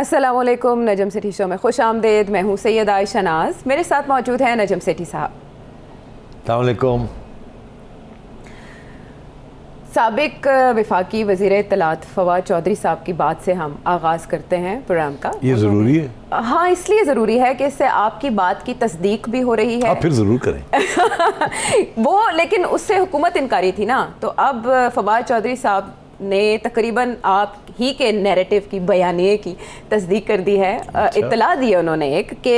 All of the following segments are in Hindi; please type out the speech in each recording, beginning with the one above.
अस्सलाम वालेकुम, नजम सेठी शो में खुश आमदेद। मैं हूँ सैयद आयशा नाज, मेरे साथ मौजूद हैं नजम सेठी साहब। अस्सलाम वालेकुम। साबिक वफाकी वज़ीर इत्तलात फवाद चौधरी साहब की बात से हम आगाज़ करते हैं प्रोग्राम का। ये ज़रूरी है? हाँ, इसलिए ज़रूरी है कि इससे आपकी बात की तस्दीक भी हो रही है। आप फिर ज़रूर करें। वो लेकिन उससे हुकूमत इनकारी थी ना, तो अब फवाद चौधरी साहब ने तकरीबन आप ही के नैरेटिव की बयानिए की तस्दीक कर दी है। इत्तला दी है उन्होंने एक कि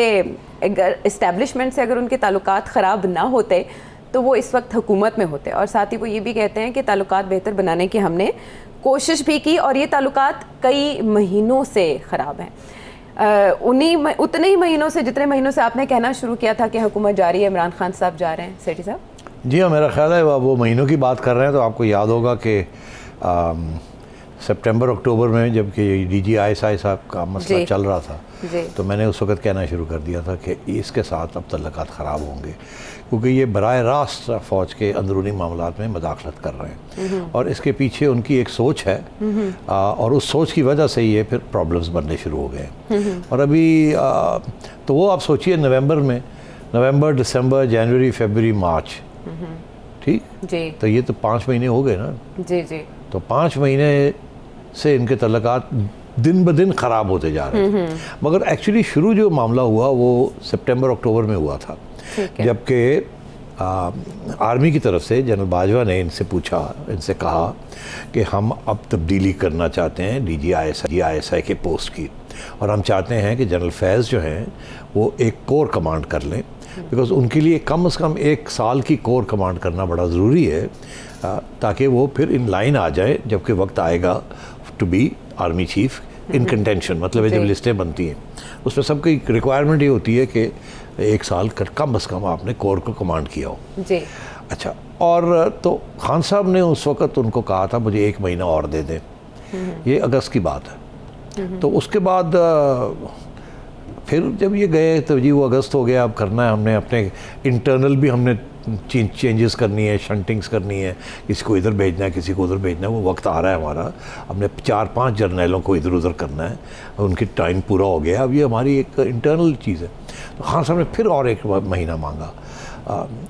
अगर इस्टेब्लिशमेंट से अगर उनके ताल्लुकात ख़राब ना होते तो वो इस वक्त हुकूमत में होते। और साथ ही वो ये भी कहते हैं कि ताल्लुकात बेहतर बनाने की हमने कोशिश भी की और ये ताल्लुकात कई महीनों से ख़राब हैं। उतने ही महीनों से जितने महीनों से आपने कहना शुरू किया था कि हुकूमत जा रही है, इमरान खान साहब जा रहे हैं। सेठी साहब जी हाँ, मेरा ख्याल है वो महीनों की बात कर रहे हैं। तो आपको याद होगा कि सितंबर अक्टूबर में जबकि DGI साहब का मसला चल रहा था, तो मैंने उस वक्त कहना शुरू कर दिया था कि इसके साथ अब तल्लुकात ख़राब होंगे, क्योंकि ये बराह रास्त फ़ौज के अंदरूनी मामलात में मदाखलत कर रहे हैं और इसके पीछे उनकी एक सोच है और उस सोच की वजह से ये फिर प्रॉब्लम्स बनने शुरू हो गए। और अभी तो वो आप सोचिए नवंबर, दिसंबर, जनवरी, फरवरी, मार्च, ठीक जी, तो ये तो 5 महीने हो गए ना। जी जी, तो 5 महीने से इनके तल्लुकात दिन ब दिन ख़राब होते जा रहे थे। मगर एक्चुअली शुरू जो मामला हुआ वो सितंबर अक्टूबर में हुआ था, जबकि आर्मी की तरफ से जनरल बाजवा ने इनसे कहा कि हम अब तब्दीली करना चाहते हैं DGI के पोस्ट की, और हम चाहते हैं कि जनरल फैज़ जो हैं वो एक कोर कमांड कर लें, बिकॉज़ उनके लिए कम से कम 1 साल की कोर कमांड करना बड़ा ज़रूरी है ताकि वो फिर इन लाइन आ जाए जबकि वक्त आएगा to be army chief in contention. मतलब जब लिस्टें बनती हैं उसमें सबकी रिक्वायरमेंट ये होती है कि 1 साल कम से कम आपने कोर को कमांड किया हो जी। अच्छा, और तो खान साहब ने उस वक़्त उनको कहा था मुझे 1 महीना और दे दें। ये अगस्त की बात है। तो उसके बाद फिर जब ये गए तो जी वो अगस्त हो गया, अब करना है हमने अपने इंटरनल भी हमने चेंजेस करनी है, शंटिंग्स करनी है, किसी को इधर भेजना है, किसी को उधर भेजना है। वो वक्त आ रहा है हमारा, हमने 4-5 जर्नैलों को इधर उधर करना है, उनकी टाइम पूरा हो गया, अब ये हमारी एक इंटरनल चीज़ है। तो खान साहब ने फिर और 1 महीना मांगा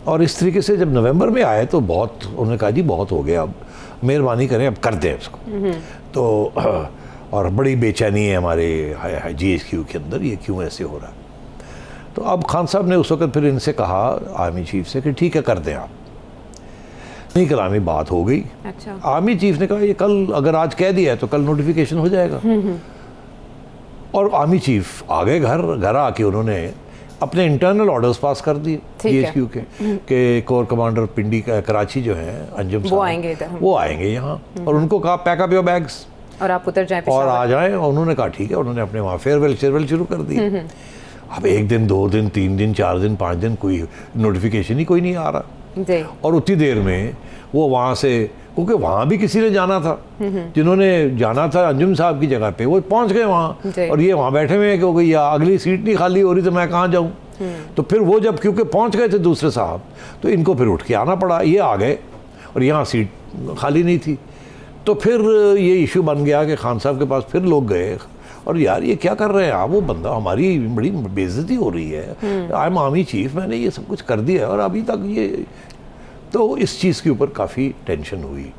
और इस तरीके से जब नवंबर में आए तो उन्होंने कहा जी बहुत हो गया, अब मेहरबानी करें, अब कर दें इसको। तो और बड़ी बेचैनी है हमारे GSQ के अंदर, ये क्यों ऐसे हो रहा है। तो अब खान साहब ने उस वक्त फिर इनसे कहा आर्मी चीफ से कि ठीक है कर दें आप। नहीं, कलामी बात हो गई। अच्छा। आर्मी चीफ ने कहा ये कल अगर आज कह दिया है तो कल नोटिफिकेशन हो जाएगा। और आर्मी चीफ आ गए घर आके उन्होंने अपने इंटरनल ऑर्डर्स पास कर दिए GSQ के कोर कमांडर पिंडी कराची जो है अंजुम साहब, वो आएंगे यहाँ, और उनको कहा पैक अप योर बैग्स और आप उतर जाएं और आ जाएं। और उन्होंने कहा ठीक है, उन्होंने अपने वहाँ फेयरवेल शुरू कर दी। अब 1 दिन 2 दिन 3 दिन 4 दिन 5 दिन कोई नोटिफिकेशन ही कोई नहीं आ रहा। और उतनी देर में वो वहाँ से, क्योंकि वहाँ भी किसी ने जाना था, जिन्होंने जाना था अंजुम साहब की जगह पे, वो पहुँच गए वहाँ, और ये वहाँ बैठे हुए हैं कि कोई अगली सीट नहीं खाली हो रही तो मैं कहाँ जाऊँ। तो फिर वो जब क्योंकि पहुँच गए थे दूसरे साहब, तो इनको फिर उठ के आना पड़ा। ये आ गए और यहाँ सीट खाली नहीं थी। तो फिर ये इशू बन गया कि खान साहब के पास फिर लोग गए और यार ये क्या कर रहे हैं आप, वो बंदा हमारी बड़ी बेइज्जती हो रही है, आई एम आर्मी चीफ, मैंने ये सब कुछ कर दिया है और अभी तक ये। तो इस चीज़ के ऊपर काफ़ी टेंशन हुई।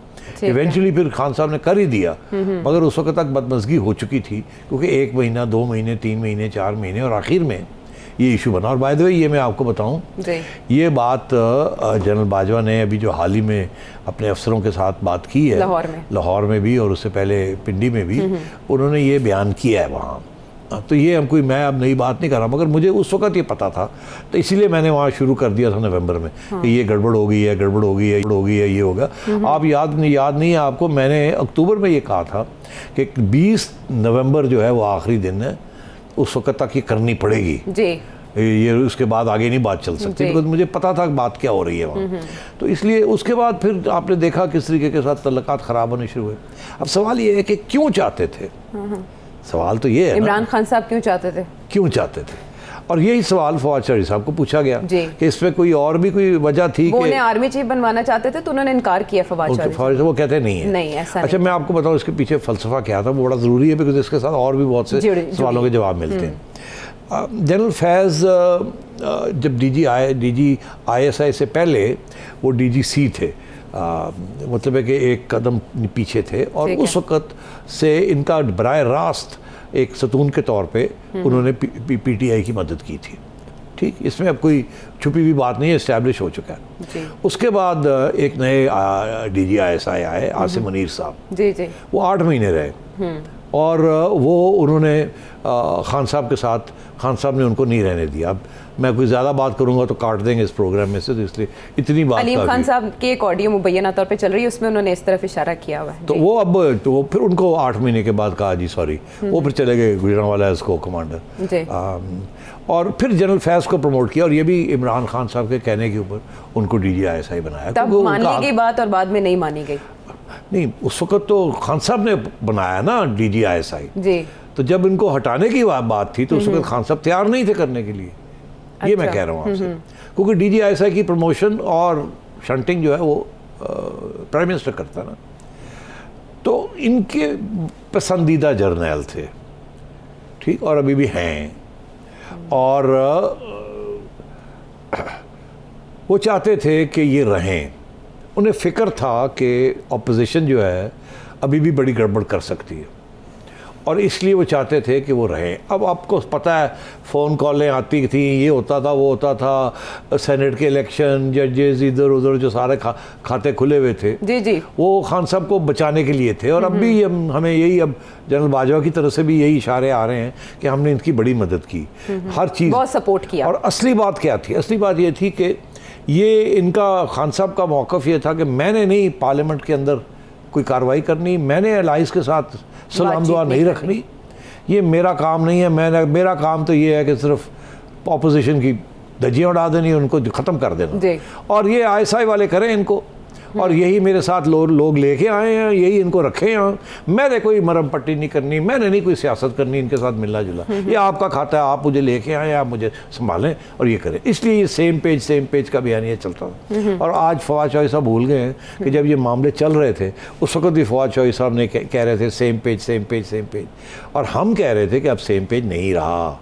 इवेंचुअली फिर खान साहब ने कर ही दिया, मगर उस वक्त तक बदमज़गी हो चुकी थी, क्योंकि 1 महीना 2 महीने 3 महीने 4 महीने और आखिर में ये इशू बना। और बाय द वे ये मैं आपको बताऊं, ये बात जनरल बाजवा ने अभी जो हाल ही में अपने अफसरों के साथ बात की है लाहौर में भी, और उससे पहले पिंडी में भी उन्होंने ये बयान किया है वहाँ। तो ये मैं अब नई बात नहीं कर रहा, मगर मुझे उस वक्त ये पता था, तो इसीलिए मैंने वहाँ शुरू कर दिया था नवंबर में कि ये गड़बड़ हो गई है, ये होगा। आप याद नहीं है आपको, मैंने अक्टूबर में ये कहा था कि 20 नवंबर जो है वो आखिरी दिन है, उस वक्त तक ये करनी पड़ेगी जी। ये उसके बाद आगे नहीं बात चल सकती, बिकॉज मुझे पता था बात क्या हो रही है वहाँ। तो इसलिए उसके बाद फिर आपने देखा किस तरीके के साथ तल्लुकात ख़राब होने शुरू हुए। अब सवाल ये है कि क्यों चाहते थे, सवाल तो ये है इमरान खान साहब क्यों चाहते थे। और यही सवाल फवाद चौधरी साहब को पूछा गया जी। कि इसमें कोई और भी कोई वजह थी वो कि उन्हें आर्मी चीफ बनवाना चाहते थे तो उन्होंने इनकार किया फवाद चौधरी। वो कहते नहीं है। नहीं, ऐसा अच्छा, मैं आपको बताऊं इसके पीछे फ़लसफ़ा क्या था, वो बड़ा ज़रूरी है, बिकॉज इसके साथ और भी बहुत से सवालों के जवाब मिलते हैं। जनरल फैज़ जब DG ISI से पहले वो DGC थे, मतलब है कि एक कदम पीछे थे, और उस वक़्त से इनका बराह रास्त एक सतून के तौर पे उन्होंने PTI की मदद की थी। ठीक, इसमें अब कोई छुपी हुई बात नहीं है, इस्टेब्लिश हो चुका है। उसके बाद एक नए DG ISI आए, आसिम मुनीर साहब जी जी, वो 8 महीने रहे, और वो उन्होंने खान साहब के साथ, खान साहब ने उनको नहीं रहने दिया। अब मैं कोई ज़्यादा बात करूंगा तो काट देंगे इस प्रोग्राम में से, तो इसलिए इतनी बात। अलीम खान साहब की एक ऑडियो मुबैना तौर पे चल रही है, उसमें उन्होंने इस तरफ इशारा किया हुआ है। तो वो अब तो वो फिर उनको 8 महीने के बाद कहा जी सॉरी, वो फिर चले गए गुजरांवाला इसको कमांडर, और फिर जनरल फैज़ को प्रमोट किया, और ये भी इमरान खान साहब के कहने के ऊपर उनको DG ISI बनाया। तब मान ली गई बात और बाद में नहीं मानी गई। नहीं, उस वक्त तो खान साहब ने बनाया ना DG ISI जी, तो जब इनको हटाने की बात थी तो उस वक्त खान साहब तैयार नहीं थे करने के लिए। ये मैं कह रहा हूँ आपसे, क्योंकि DG ISI की प्रमोशन और शंटिंग जो है वो प्राइम मिनिस्टर करता ना, तो इनके पसंदीदा जर्नैल थे, ठीक, और अभी भी हैं, और वो चाहते थे कि ये रहें। उन्हें फ़िक्र था कि अपोजिशन जो है अभी भी बड़ी गड़बड़ कर सकती है, और इसलिए वो चाहते थे कि वो रहें। अब आपको पता है फ़ोन कॉलें आती थी, ये होता था वो होता था, सेनेट के इलेक्शन, जजेस इधर उधर जो सारे खाते खुले हुए थे जी जी, वो खान साहब को बचाने के लिए थे। और अब भी हमें यही, अब जनरल बाजवा की तरफ से भी यही इशारे आ रहे हैं कि हमने इनकी बड़ी मदद की, हर चीज़ बहुत सपोर्ट किया। और असली बात क्या थी? असली बात ये थी कि ये इनका, खान साहब का मौक़िफ़ ये था कि मैंने नहीं पार्लियामेंट के अंदर कोई कार्रवाई करनी, मैंने अलाइज के साथ सलाम दुआ नहीं रखनी, ये मेरा काम नहीं है। मेरा काम तो ये है कि सिर्फ अपोजिशन की धज्जियाँ उड़ा देनी, उनको ख़त्म कर देना, और ये ISI वाले करें इनको, और यही मेरे साथ लोग लेके आए हैं, यही इनको रखे हैं। मैंने कोई मरम पट्टी नहीं करनी, मैंने नहीं कोई सियासत करनी इनके साथ मिलना जुला, ये आपका खाता है, आप मुझे लेके आए, आप मुझे संभालें और ये करें। इसलिए ये सेम पेज का बयान ये चलता था। और आज फवाद चौधरी साहब भूल गए हैं कि जब ये मामले चल रहे थे उस वक्त भी फवाद चौधरी साहब ने कह रहे थे सेम पेज, और हम कह रहे थे कि अब सेम पेज नहीं रहा,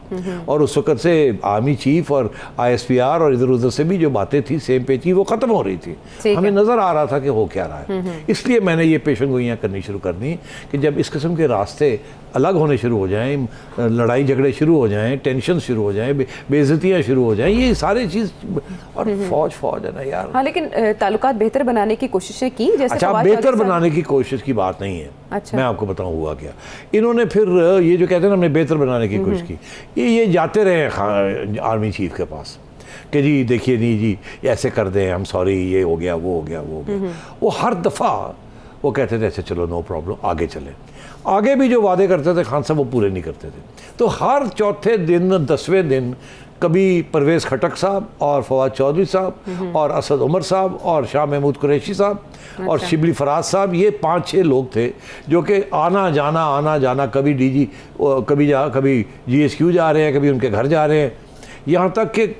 और उस वक्त से आर्मी चीफ और ISPR और इधर उधर से भी जो बातें थी सेम पेज की, वो ख़त्म हो रही थी। हमें नज़र आ रहा था कि हो क्या रहा है। इसलिए मैंने ये पेशन गोइयाँ करनी शुरू कर दी कि जब इस किस्म के रास्ते अलग होने शुरू हो जाएं, लड़ाई झगड़े शुरू हो जाएं, टेंशन शुरू हो जाएं, बेइज्जतियाँ शुरू हो जाएं, ये सारी चीज़, और फौज है ना यार। हाँ, लेकिन ताल्लुकात बेहतर बनाने की कोशिशें की, जैसे अच्छा, बेहतर बनाने की कोशिश की बात नहीं है। अच्छा, मैं आपको बताऊं हुआ क्या। इन्होंने फिर ये जो कहते हैं ना हमने बेहतर बनाने की कोशिश की, ये जाते रहे आर्मी चीफ के पास कि जी देखिए नहीं जी ऐसे कर दें, हम सॉरी, ये हो गया वो हो गया वो हो गया। वो हर दफ़ा वो कहते थे अच्छा चलो नो प्रॉब्लम, आगे चले। आगे भी जो वादे करते थे खान साहब वो पूरे नहीं करते थे। तो हर चौथे दिन 10वें दिन कभी परवेज़ खटक साहब और फवाद चौधरी साहब और असद उमर साहब और शाह महमूद कुरैशी साहब और शिबली फराज साहब, ये 5-6 लोग थे जो कि आना जाना कभी DG कभी GSQ जा रहे हैं, कभी उनके घर जा रहे हैं, यहाँ तक कि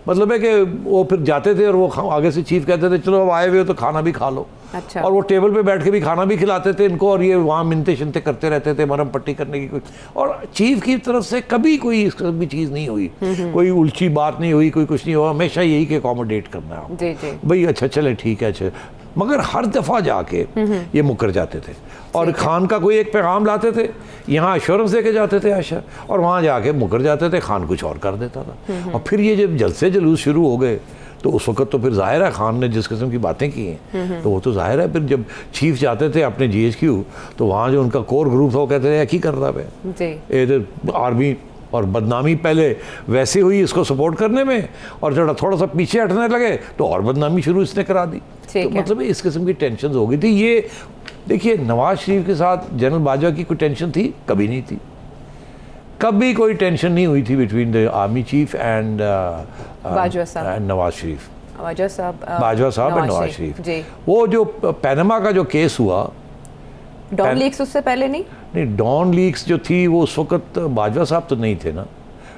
मतलब है कि वो फिर जाते थे और वो आगे से चीफ कहते थे चलो अब आए हुए हो तो खाना भी खा लो। अच्छा। और वो टेबल पे बैठ के भी खाना भी खिलाते थे इनको, और ये वहाँ मिनते शिनते करते रहते थे, मरम पट्टी करने की कोई, और चीफ की तरफ से कभी कोई इस किस्म की चीज़ नहीं हुई, कोई उल्टी बात नहीं हुई, कोई कुछ नहीं हुआ, हमेशा यही कि अकोमोडेट करना है भाई, अच्छा चले ठीक है, अच्छा। मगर हर दफ़ा जाके ये मुकर जाते थे, और खान का कोई एक पैगाम लाते थे, यहाँ एश्योरेंस दे के जाते थे आशा, और वहाँ जाके मुकर जाते थे, खान कुछ और कर देता था। और फिर ये जब जलसे जुलूस शुरू हो गए तो उस वक्त तो फिर जाहिर है खान ने जिस किस्म की बातें की हैं तो वो तो जाहिर है, फिर जब चीफ जाते थे अपने GHQ तो वहाँ जो उनका कोर ग्रुप था वो कहते थे क्या कर रहा है ये आर्मी, और बदनामी पहले वैसे हुई इसको सपोर्ट करने में, और जब थोड़ा सा पीछे हटने लगे तो और बदनामी शुरू इसने करा दी। तो मतलब इस किस्म की टेंशन हो गई थी। ये देखिए नवाज शरीफ के साथ जनरल बाजवा की कोई टेंशन थी? कभी नहीं थी, कभी कोई टेंशन नहीं हुई थी between the army chief and Nawaz Sharif, Bajwa sahab and Nawaz शरीफ। वो जो पैनामा का जो केस हुआ, डॉन लीक्स उससे पहले नहीं, डॉन लीक्स जो थी वो उस वक्त बाजवा साहब तो नहीं थे ना,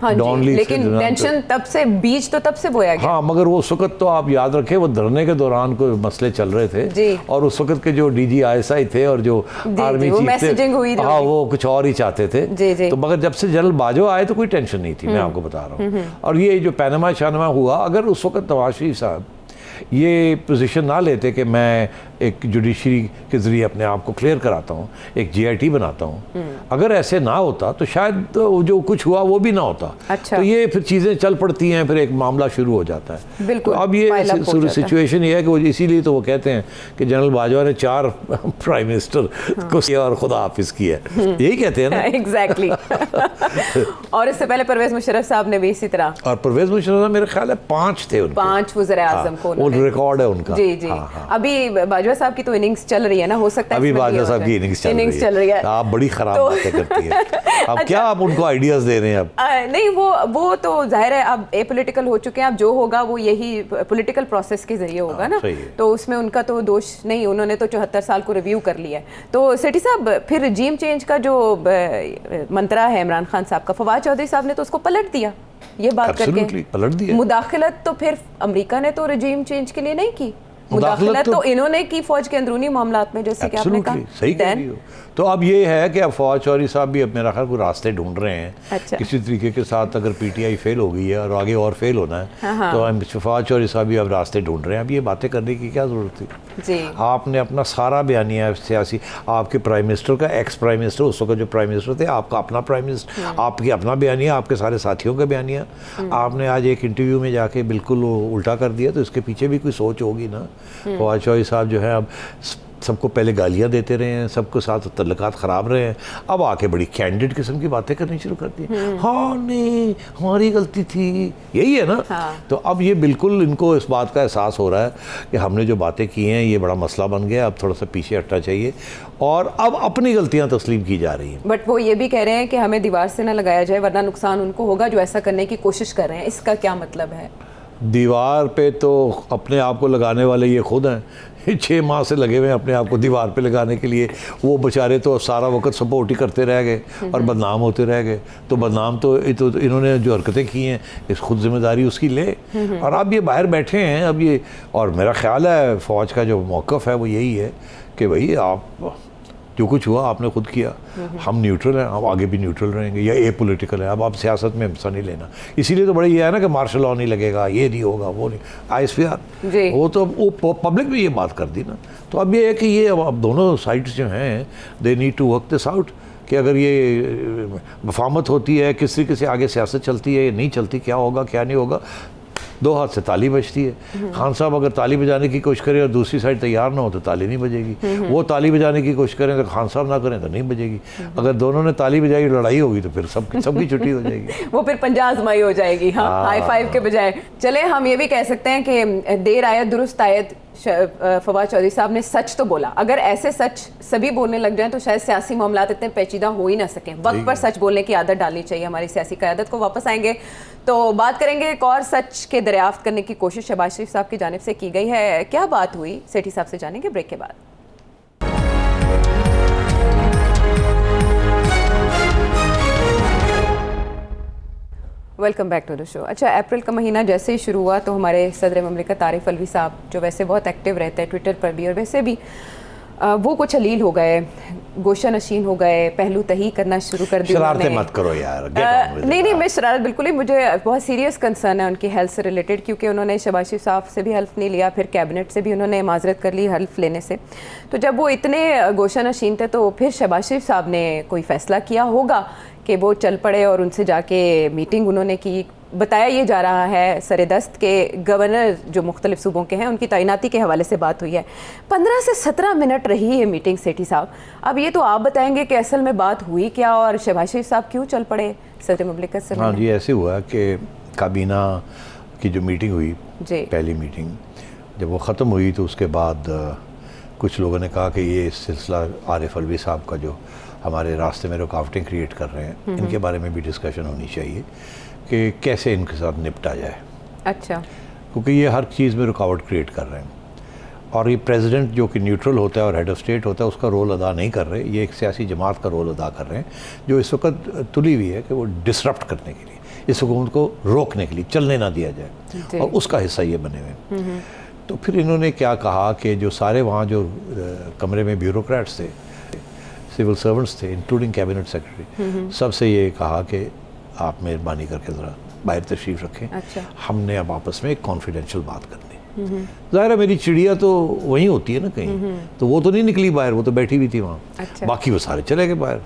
हाँ डॉन जी, लीग लेकिन टेंशन तब से, बीज तो तब से बोया गया। हाँ, मगर वो उस वक्त तो आप याद रखें वो धरने के दौरान कोई मसले चल रहे थे जी। और उस वक्त के जो DGISI थे और जो आर्मी वो चीफ मैसेजिंग हुई थे, हाँ, वो कुछ और ही चाहते थे। जी। तो मगर जब से जनरल बाजवा आए तो कोई टेंशन नहीं थी, मैं आपको बता रहा हूँ। और ये जो पैनामा शानमा हुआ, अगर उस वक्त नवाज शरीफ साहब ये पोजीशन ना लेते कि मैं एक जुडिशरी के ज़रिए अपने आप को क्लियर कराता हूँ, एक GIT बनाता हूँ, अगर ऐसे ना होता तो शायद तो जो कुछ हुआ वो भी ना होता। अच्छा। तो ये फिर चीज़ें चल पड़ती हैं, फिर एक मामला शुरू हो जाता है। बिल्कुल, तो अब ये सिचुएशन ये है कि वो इसीलिए तो वो कहते हैं कि जनरल बाजवा ने 4 प्राइम मिनिस्टर को किया और खुदा हाफिज किया, यही कहते हैं ना। एग्जैक्टली। और इससे पहले परवेज मुशर्रफ साहब ने भी इसी तरह, और परवेज मुशर्रफ मेरे ख्याल है 5 थे उनके, 5 वज़ीर-ए-आज़म को, वो रिकॉर्ड है उनका। जी। अभी बाजवा साहब की तो इनिंग्स चल रही है ना, हो सकता है अभी बाजवा साहब की इनिंग्स चल रही है। आप बड़ी खराब बातें करती है। अब क्या आप उनको आइडियाज दे रहे हैं? अब नहीं, वो तो जाहिर है अब एपॉलिटिकल हो चुके हैं, अब जो होगा वो यही पॉलिटिकल प्रोसेस के जरिए होगा ना, तो उसमें उनका तो दोष नहीं, उन्होंने तो 74 साल को रिव्यू कर लिया है। तो सेठी साहब, फिर रिजीम चेंज का जो मंत्रा है इमरान खान साहब का, फवाद चौधरी साहब ने तो उसको पलट दिया, ये बात करके पलट दिया। मुदाखलत तो फिर अमेरिका ने तो रिजीम चेंज के लिए नहीं की, मुदाखलत तो इन्होंने की फौज के अंदरूनी मामलात में, जैसे कि आपने कहा। सही कह रही हो। तो अब ये है कि अब फवाद चौधरी साहब भी अब मेरा ख्याल को रास्ते ढूंढ रहे हैं। अच्छा। किसी तरीके के साथ अगर PTI फेल हो गई है और आगे और फेल होना है, तो फवाद चौधरी साहब भी अब रास्ते ढूंढ रहे हैं। अब ये बातें करने की क्या ज़रूरत थी? जी। आपने अपना सारा बयानिया सियासी, आपके प्राइम मिनिस्टर का, एक्स प्राइम मिनिस्टर, उस वक्त जो प्राइम मिनिस्टर थे, आपका अपना प्राइम मिनिस्टर, आपकी अपना बयानिया, आपके सारे साथियों का बयानिया, आपने आज एक इंटरव्यू में जाके बिल्कुल उल्टा कर दिया। तो इसके पीछे भी कोई सोच होगी ना। फवाद चौधरी साहब जो है अब सबको पहले गालियाँ देते रहे हैं, सबको साथ तल्लुकात ख़राब रहे हैं, अब आके बड़ी कैंडिड किस्म की बातें करनी शुरू कर दी। हाँ, नहीं, हमारी गलती थी, यही है ना। हाँ। तो अब ये बिल्कुल इनको इस बात का एहसास हो रहा है कि हमने जो बातें की हैं ये बड़ा मसला बन गया, अब थोड़ा सा पीछे हटना चाहिए और अब अपनी गलतियाँ तस्लीम की जा रही हैं। बट वो ये भी कह रहे हैं कि हमें दीवार से ना लगाया जाए वरना नुकसान उनको होगा जो ऐसा करने की कोशिश कर रहे हैं। इसका क्या मतलब है? दीवार पे तो अपने आप को लगाने वाले ये खुद हैं। 6 माह से लगे हुए हैं अपने आप को दीवार पे लगाने के लिए। वो बेचारे तो सारा वक्त सपोर्ट ही करते रह गए और बदनाम होते रह गए। तो बदनाम तो इन्होंने जो हरकतें की हैं, इस खुद जिम्मेदारी उसकी ले। और अब ये बाहर बैठे हैं अब ये, और मेरा ख्याल है फ़ौज का जो मौक़िफ़ है वो यही है कि भाई आप जो कुछ हुआ आपने खुद किया, हम न्यूट्रल हैं, हम आगे भी न्यूट्रल रहेंगे, या एपॉलिटिकल है। अब आप सियासत में हिस्सा नहीं लेना। इसीलिए तो बड़ा ये है ना कि मार्शल लॉ नहीं लगेगा, ये नहीं होगा, वो नहीं, ISPR, वो तो वो पब्लिक में ये बात कर दी ना। तो अब ये है कि ये अब दोनों साइड्स जो हैं they need to work this out कि अगर ये मफाहमत होती है, किस तरीके से आगे सियासत चलती है, नहीं चलती, क्या होगा क्या नहीं होगा। 2 हाथ से ताली बजती है। खान साहब अगर ताली बजाने की कोशिश करें और दूसरी साइड तैयार ना हो तो ताली नहीं बजेगी। वो ताली बजाने की कोशिश करें तो खान साहब ना करें तो नहीं बजेगी। अगर दोनों ने ताली बजाई, लड़ाई होगी तो फिर सबकी छुट्टी हो जाएगी। वो फिर 50 आजमाई हो जाएगी। हाँ, हाई फाइव के बजाय। चले हम ये भी कह सकते हैं कि देर आयत दुरुस्त आयत। फवाद चौधरी साहब ने सच तो बोला। अगर ऐसे सच सभी बोलने लग जाएं तो शायद सियासी मामलात इतने पेचीदा हो ही ना सकें। वक्त पर सच बोलने की आदत डालनी चाहिए हमारी सियासी क़यादत को। वापस आएंगे तो बात करेंगे एक और सच के दरियाफ्त करने की कोशिश शहबाज शरीफ साहब की जानिब से की गई है। क्या बात हुई, सेठी साहब से जानेंगे ब्रेक के बाद। Welcome back to the show. अच्छा, अप्रैल का महीना जैसे ही शुरू हुआ तो हमारे सदर ममलिकत आरिफ अलवी साहब, जो वैसे बहुत एक्टिव रहते हैं ट्विटर पर भी और वैसे भी, वो कुछ अलील हो गए, गोशा नशीन हो गए, पहलू तही करना शुरू कर दी। शरारतें मत करो यार। नहीं, मैं शरारत बिल्कुल ही, मुझे बहुत सीरियस कंसर्न है उनकी हेल्थ से रिलेटेड, क्योंकि उन्होंने शहबाज शरीफ साहब से भी हेल्प नहीं लिया, फिर कैबिनेट से भी उन्होंने माजरत कर ली हेल्प लेने से। तो जब वो इतने गोशा नशीन थे तो फिर शहबाज शरीफ साहब ने कोई फ़ैसला किया होगा कि वो चल पड़े और उनसे जाके मीटिंग उन्होंने की। बताया ये जा रहा है सरेदस्त के गवर्नर जो मुख्तलिफ सूबों के हैं उनकी तैनाती के हवाले से बात हुई है। 15 से 17 मिनट रही ये मीटिंग सेठी साहब। अब ये तो आप बताएंगे कि असल में बात हुई क्या और शहबाज शरीफ साहब क्यों चल पड़े सदर मुमलिकत से? हाँ जी, ऐसे हुआ कि काबीना की जो मीटिंग हुई, पहली मीटिंग जब वो ख़त्म हुई तो उसके बाद कुछ लोगों ने कहा कि ये सिलसिला आरिफ अलवी साहब का जो हमारे रास्ते में रुकावटें क्रिएट कर रहे हैं, इनके बारे में भी डिस्कशन होनी चाहिए कि कैसे इनके साथ निपटा जाए। अच्छा। क्योंकि ये हर चीज़ में रुकावट क्रिएट कर रहे हैं और ये प्रेसिडेंट जो कि न्यूट्रल होता है और हेड ऑफ स्टेट होता है उसका रोल अदा नहीं कर रहे। ये एक सियासी जमात का रोल अदा कर रहे हैं जो इस वक्त तुली हुई है कि वो डिसरप्ट करने के लिए। इस हुकूमत को रोकने के लिए, चलने ना दिया जाए, और उसका हिस्सा ये बने हुए। तो फिर इन्होंने क्या कहा कि जो सारे वहाँ जो कमरे में ब्यूरोक्रेट्स थे, सिविल सर्वेंट्स थे, इंक्लूडिंग कैबिनेट सेक्रेटरी, सबसे ये कहा कि आप मेहरबानी करके ज़रा बाहर तशरीफ़ रखें। अच्छा। हमने अब आपस में एक कॉन्फिडेंशियल बात करनी। ज़ाहिर है मेरी चिड़िया तो वहीं होती है ना कहीं, तो वो तो नहीं निकली बाहर, वो तो बैठी हुई थी वहाँ। अच्छा। बाकी वो सारे चले गए बाहर।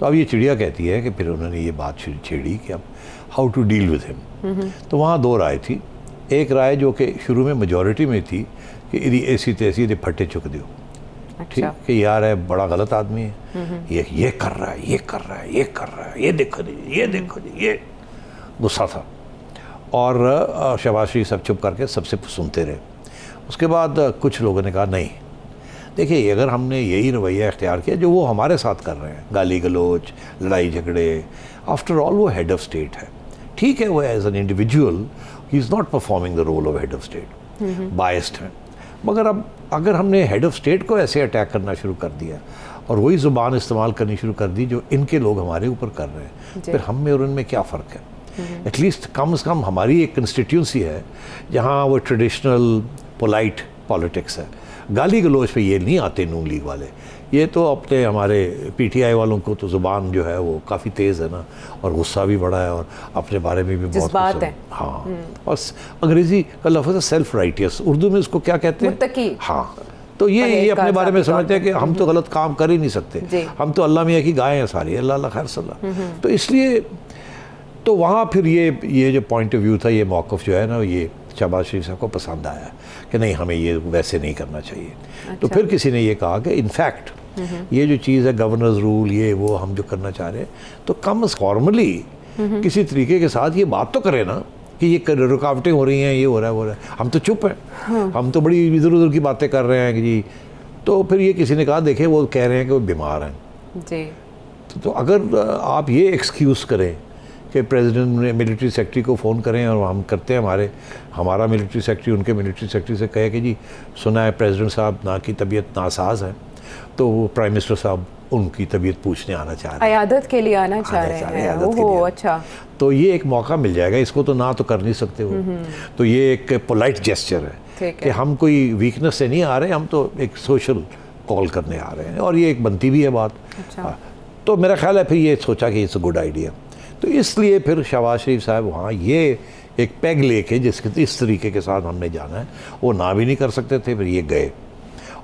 तो अब ये चिड़िया कहती है कि फिर उन्होंने ये बात छेड़ी कि अब how to deal with him. तो वहाँ दो राय थी। एक राय जो कि शुरू में मेजॉरिटी में थी कि इदी ऐसी तैसी इधे फट्टे चुक दो, ठीक कि यार है बड़ा गलत आदमी है, ये कर रहा है, ये कर रहा है, ये कर रहा है, ये देखो जी, ये देखो जी, ये गुस्सा था। और शहबाज शरीफ सब चुप करके सबसे सुनते रहे। उसके बाद कुछ लोगों ने कहा नहीं, देखिए अगर हमने यही रवैया इख्तियार किया जो वो हमारे साथ कर रहे हैं, गाली गलोच, लड़ाई झगड़े, आफ्टर ऑल वो हेड ऑफ स्टेट है, ठीक है, वो as an individual he is not performing the role of head of state, biased है। मगर अब अगर हमने हेड ऑफ स्टेट को ऐसे अटैक करना शुरू कर दिया और वही ज़ुबान इस्तेमाल करनी शुरू कर दी जो इनके लोग हमारे ऊपर कर रहे हैं, फिर हम में और उनमें क्या फ़र्क है? एटलीस्ट कम से कम हमारी एक कंस्टिट्यूंसी है जहाँ वो ट्रेडिशनल पोलाइट पॉलिटिक्स है। गाली गलोच पे ये नहीं आते नून लीग वाले, ये तो अपने हमारे पीटीआई वालों को तो ज़ुबान जो है वो काफ़ी तेज़ है ना, और गुस्सा भी बड़ा है, और अपने बारे में भी बहुत बात है। हाँ, और अंग्रेज़ी का लफ्ज़ है सेल्फ राइटियस, उर्दू में इसको क्या कहते हैं? मुत्तकी। हाँ, तो ये अपने बारे में समझते हैं कि हम तो गलत काम कर ही नहीं सकते, हम तो अल्लाह मियाँ की गाय हैं सारी, अल्लाह खैर सल्ला। तो इसलिए तो वहाँ फिर ये जो पॉइंट ऑफ व्यू था, ये मौक़िफ़ जो है ना, ये शहबाज शरीफ साहब को पसंद आया कि नहीं हमें ये वैसे नहीं करना चाहिए। अच्छा। तो फिर किसी ने ये कहा कि इनफैक्ट ये जो चीज़ है गवर्नर्स रूल, ये वो हम जो करना चाह रहे हैं, तो कम फॉर्मली किसी तरीके के साथ ये बात तो करें ना कि ये रुकावटें हो रही हैं, ये हो रहा है, वो हो रहा है, हम तो चुप हैं। हाँ। हम तो बड़ी इधर उधर की बातें कर रहे हैं कि जी। तो फिर ये किसी ने कहा देखे वो कह रहे हैं कि वो बीमार हैं जी। तो अगर आप ये एक्सक्यूज़ करें कि प्रेसिडेंट ने मिलिट्री सेक्रेटरी को फ़ोन करें और हम करते हैं, हमारा मिलिट्री सेक्रेटरी उनके मिलिट्री सेक्रेटरी से कहे कि जी सुना है प्रेसिडेंट साहब ना की तबीयत नासाज है, तो वो प्राइम मिनिस्टर साहब उनकी तबीयत पूछने आना चाह रहे हैं, अयादत के लिए आना चाह रहे हैं। ओहो, अच्छा। तो ये एक मौका मिल जाएगा, इसको तो ना तो कर नहीं सकते हो। तो ये एक पोलाइट जेस्चर है कि हम कोई वीकनेस से नहीं आ रहे, हम तो एक सोशल कॉल करने आ रहे हैं, और ये एक बनती भी है बात। अच्छा। तो मेरा ख्याल है फिर ये सोचा कि इट्स अ गुड आइडिया, तो इसलिए फिर शहबाज शरीफ साहब वहाँ ये एक पैग लेके जिसके इस तरीके के साथ हमने जाना है, वो ना भी नहीं कर सकते थे, फिर ये गए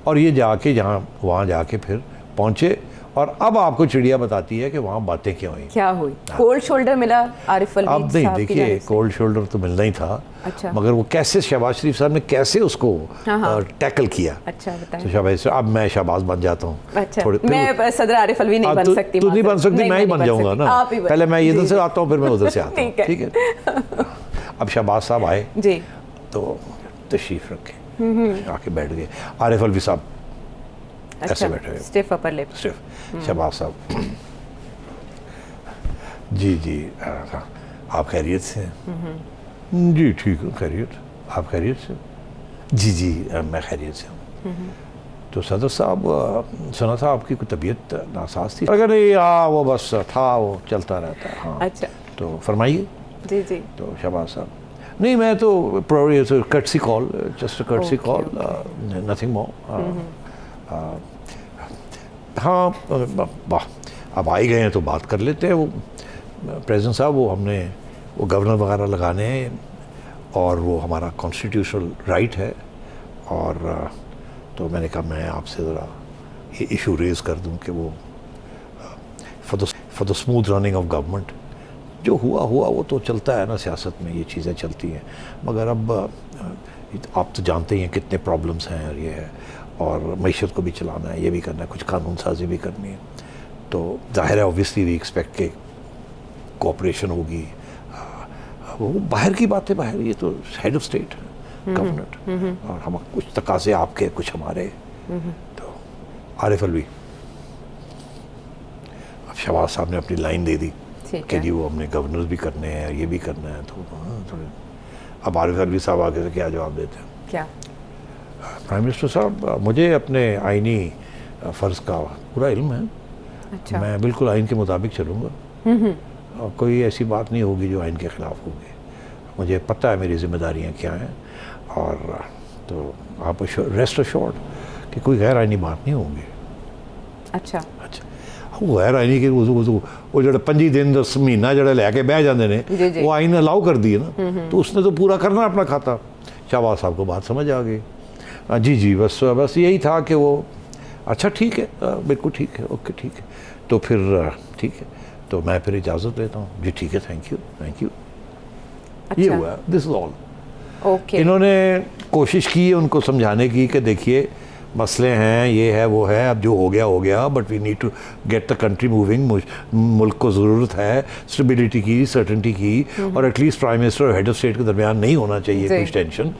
और ये जाके वहाँ जाके फिर पहुँचे। और अब आपको चिड़िया बताती है कि वहाँ बातें क्या हुई, क्या हुई। कोल्ड शोल्डर मिला आरिफ अलवी साहब? अब नहीं, देखिए कोल्ड शोल्डर तो मिलना ही था। अच्छा। मगर वो कैसे शहबाज शरीफ साहब ने कैसे उसको टैकल किया। अच्छा, बताएं। तो शहबाज, अब मैं शहबाज बन जाता हूँ। अच्छा। मैं सदर आरिफ अलवी नहीं बन सकती। तू नहीं बन सकती, मैं ही बन जाऊँगा ना, पहले मैं इधर से आता हूँ फिर मैं उधर से आता हूँ, ठीक है। अब शहबाज साहब आए जी, तो तशरीफ रखे, आके बैठ गए। आरिफ अलवी साहब ऐसे बैठे हुए, stiff upper lip, stiff. Shehbaz साहब, जी जी आप खैरियत से हैं? जी ठीक हूँ, खैरियत। आप खैरियत से? जी जी मैं खैरियत से हूँ। तो सदर साहब सुना था आपकी कोई तबीयत नासाज थी? अगर नहीं, हाँ वो बस था, वो चलता रहता है। हाँ अच्छा, तो फरमाइए। जी जी। तो शहबाज साहब, नहीं मैं तो courtesy call, just courtesy call, nothing more. हाँ वाह, अब आ ही गए हैं तो बात कर लेते हैं। वो प्रेसिडेंट साहब, वो हमने वो गवर्नर वगैरह लगाने हैं और वो हमारा कॉन्स्टिट्यूशनल राइट है, और तो मैंने कहा मैं आपसे ज़रा ये इशू रेज़ कर दूं कि वो for the smooth running of government, जो हुआ वो तो चलता है ना, सियासत में ये चीज़ें चलती हैं, मगर अब आप तो जानते ही हैं कितने प्रॉब्लम्स हैं, और ये है, और मईशत को भी चलाना है, ये भी करना है, कुछ कानून साजी भी करनी है। तो जाहिर है ऑब्वियसली वी एक्सपेक्ट के कोऑपरेशन होगी। वो बाहर की बातें बाहर, ये तो हेड ऑफ स्टेट है गवर्नमेंट, और हम कुछ तकाजे आपके कुछ हमारे। तो आरिफ अलवी, अब शहबाज साहब ने अपनी लाइन दे दी कि जी वो हमने गवर्नर भी करने हैं, ये भी करना है। तो अब आरिफ अलवी साहब आगे से क्या जवाब देते हैं? क्या? प्राइम मिनिस्टर साहब, मुझे अपने आइनी फ़र्ज़ का पूरा इल्म है। अच्छा। मैं बिल्कुल आइन के मुताबिक चलूँगा। कोई ऐसी बात नहीं होगी जो आइन के ख़िलाफ़ होगी। मुझे पता है मेरी ज़िम्मेदारियाँ क्या हैं, और तो आप रेस्ट अश्योर्ड कि कोई गैर आइनी बात नहीं होगी। अच्छा वो गैर आइनी कि वो जो 25 दिन 10 महीना जो लैके बह जाते हैं, वो आइन अलाउ कर दी है ना, तो उसने तो पूरा करना अपना खाता। शाहबाज साहब को बात समझ आ गई। जी बस यही था कि वो अच्छा ठीक है, बिल्कुल ठीक है, ओके ठीक है, तो फिर ठीक है, तो मैं फिर इजाज़त देता हूँ। जी ठीक है, थैंक यू। अच्छा। ये हुआ, दिस इज ऑल। ओके। इन्होंने कोशिश की है उनको समझाने की कि देखिए मसले हैं, ये है वो है, अब जो हो गया, but we need to get the country moving. मुल्क को ज़रूरत है स्टेबिलिटी की, सर्टेनिटी की, और एटलीस्ट प्राइम मिनिस्टर और हेड ऑफ स्टेट के दरमियान नहीं होना चाहिए कुछ टेंशन।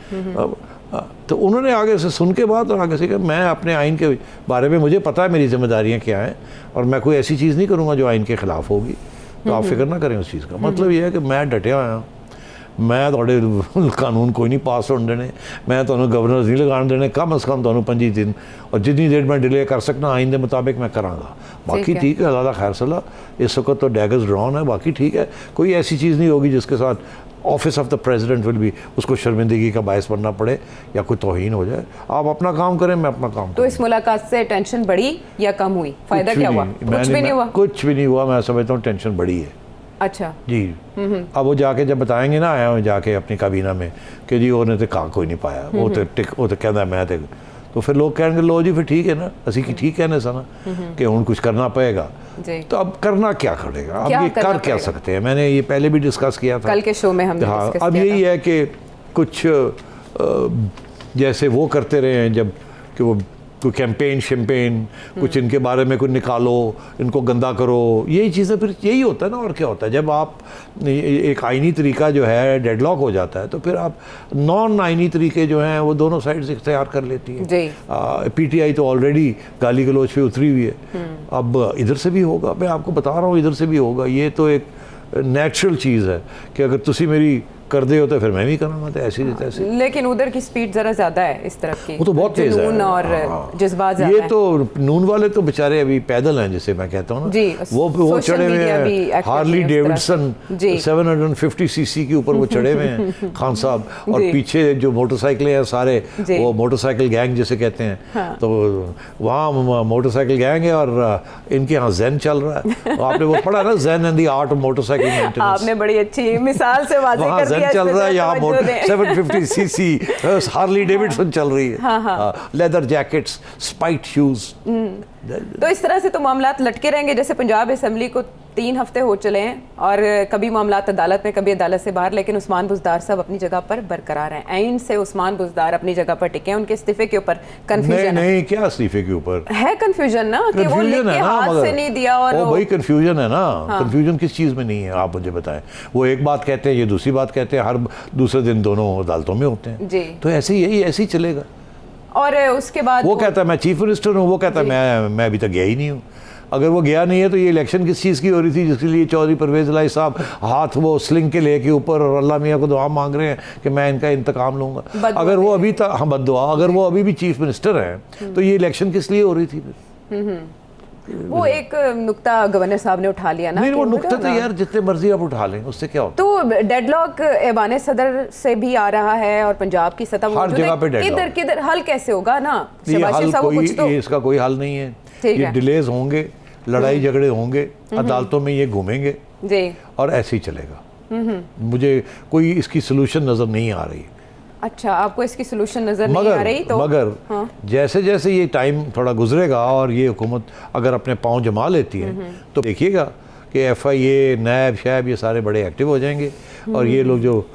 तो उन्होंने आगे से सुन के बात, और आगे से कि मैं अपने आइन के बारे में, मुझे पता है मेरी जिम्मेदारियाँ क्या हैं, और मैं कोई ऐसी चीज़ नहीं करूँगा जो आइन के ख़िलाफ़ होगी, तो आप फिक्र ना करें उस चीज़ का। मतलब ये है कि मैं डटे हुआ हूँ, मैं थोड़े कानून कोई नहीं पास होने देने, मैं तो गवर्नर नहीं लगाने देने, कम अज़ कम तो 25 दिन, और जितनी देर मैं डिले कर सकना आइन के मुताबिक मैं कराँगा। बाकी ठीक है, अल्लाह खैर सला, इस वक्त तो डैगर्स ड्रॉन है, बाकी ठीक है, कोई ऐसी चीज़ नहीं होगी जिसके साथ office of the president will भी उसको शर्मिंदगी का बायस बनना पड़े या कोई तौहीन हो जाए। आप अपना काम करें, मैं अपना काम तो इस मुलाकात से टेंशन बढ़ी या कम हुई? फायदा क्या हुआ? कुछ भी नहीं हुआ। कुछ भी नहीं हुआ। मैं समझता हूँ टेंशन बढ़ी है। अच्छा जी। अब वो जाके जब बताएंगे ना, आया हूँ जाके अपनी काबीना में कि जी उन्हें तो कहा कोई नहीं पाया, वो तो कहता मैं तो फिर लोग कहेंगे लो जी फिर ठीक है ना, असी की ठीक कहने सा ना कि हूँ कुछ करना पड़ेगा। तो अब करना क्या पड़ेगा, अब ये कर क्या सकते हैं? मैंने ये पहले भी डिस्कस किया था कल के शो में हमने। हाँ, अब यही है कि कुछ जैसे वो करते रहे हैं जब कि वो कोई कैंपेन शैम्पेन कुछ इनके बारे में कुछ निकालो, इनको गंदा करो, यही चीज़ें, फिर यही होता है ना। और क्या होता है, जब आप एक आइनी तरीका जो है डेडलॉक हो जाता है, तो फिर आप नॉन आइनी तरीके जो हैं वो दोनों साइड से इख्तियार कर लेती है। पीटीआई तो ऑलरेडी गाली गलौज पे उतरी हुई है, अब इधर से भी होगा। मैं आपको बता रहा हूँ, इधर से भी होगा। ये तो एक नेचुरल चीज़ है कि अगर तुसी मेरी कर दे हो तो फिर मैं भी करूँगा, तो ऐसी रहता है। लेकिन उधर की स्पीड ज़रा ज़्यादा है इस तरफ की, वो तो बहुत तेज है और जज्बात ये तो नून वाले तो बेचारे अभी पैदल हैं, जिसे मैं कहता हूँ ना, वो चढ़े हुए हैं हार्ली डेविडसन 750 सीसी के ऊपर वो चढ़े हुए हैं खान साहब, और पीछे जो मोटरसाइकिलें हैं सारे वो मोटरसाइकिल गैंग जिसे कहते हैं। तो वहाँ मोटरसाइकिल गैंग है और इनके यहाँ जैन चल रहा है। आपने वो पढ़ा ना, Jain and the art of motorcycle maintenance. आपने बड़ी अच्छी मिसाल से वाज़ेह कर दिया। चल रहा है यहाँ 750 सीसी हार्ली डेविडसन चल रही है, लेदर जैकेट्स, स्पाइक शूज। तो इस तरह से तो मामलात लटके रहेंगे। जैसे पंजाब असेंबली को 3 हफ्ते हो चले हैं और कभी मामलात अदालत में, कभी अदालत से बाहर, लेकिन उस्मान बुज़दार साहब अपनी जगह पर बरकरार हैं। आइन से उस्मान बुज़दार अपनी जगह पर टिके हैं। उनके इस्तीफे के ऊपर कंफ्यूजन नहीं, क्या इस्तीफे के ऊपर है? कंफ्यूजन ना कि वो लिख के हाथ से नहीं दिया, और वो भाई कंफ्यूजन है ना। कंफ्यूजन किस चीज़ में नहीं है, आप मुझे बताएं। वो एक बात कहते हैं, ये दूसरी बात कहते हैं, हर दूसरे दिन दोनों अदालतों में होते हैं जी। तो ऐसे ही चलेगा। और उसके बाद वो कहता है मैं चीफ मिनिस्टर हूँ, वो कहता है मैं अभी तक गया ही नहीं हूँ। अगर वो गया नहीं है तो ये इलेक्शन किस चीज़ की हो रही थी जिसके लिए चौधरी परवेज़ इलाही साहब हाथ वो स्लिंग के लेके ऊपर और अल्लाह मियाँ को दुआ मांग रहे हैं कि मैं इनका इंतकाम लूँगा। अगर वो अभी तक, हाँ बद्दुआ, अगर वो अभी भी चीफ मिनिस्टर हैं तो ये इलेक्शन किस लिए हो रही थी फिर? वो एक नुक्ता गवर्नर साहब ने उठा लिया ना। नहीं, वो नुक्ता तो यार जितने मर्जी आप उठा लें, उससे क्या होता है? तो डेडलॉक ऐवान सदर से भी आ रहा है और पंजाब की सतह हर जगह पे डेडलॉक। किधर हल कैसे होगा ना? इसका कोई हल नहीं है। ये डिलेज होंगे, लड़ाई झगड़े होंगे, अदालतों में ये घूमेंगे जी, और ऐसे ही चलेगा। मुझे कोई इसकी सोल्यूशन नजर नहीं आ रही। अच्छा, आपको इसकी सोल्यूशन नजर नहीं आ रही? तो मगर जैसे जैसे ये टाइम थोड़ा गुजरेगा और ये हुकूमत अगर अपने पांव जमा लेती है तो देखिएगा कि FIA, नैब, शैब ये सारे बड़े एक्टिव हो जाएंगे और ये लोग जो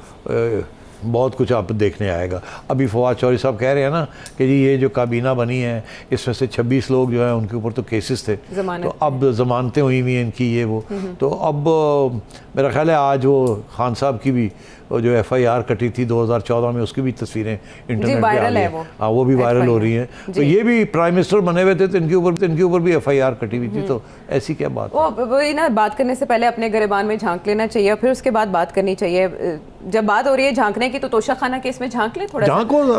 बहुत कुछ आप देखने आएगा। अभी फवाद चौधरी साहब कह रहे हैं ना कि जी ये जो काबीना बनी है इसमें से 26 लोग जो हैं उनके ऊपर तो केसेस थे, तो अब ज़मानतें हुई हुई हैं इनकी, ये वो। तो अब मेरा ख्याल है आज वो खान साहब की भी जो FIR कटी थी 2014 में, उसकी भी तस्वीरें इंटरनेट पे आ रही हैं। हाँ, वो भी वायरल हो रही हैं। तो ये भी प्राइम मिनिस्टर बने हुए थे तो इनके ऊपर भी FIR कटी हुई थी। तो ऐसी क्या बात है? वही ना, बात करने से पहले अपने गिरबान में झांक लेना चाहिए, फिर उसके बाद बात करनी चाहिए। जब बात हो रही है झांकने की तो तोशा खाना केस में झांक ले थोड़ा।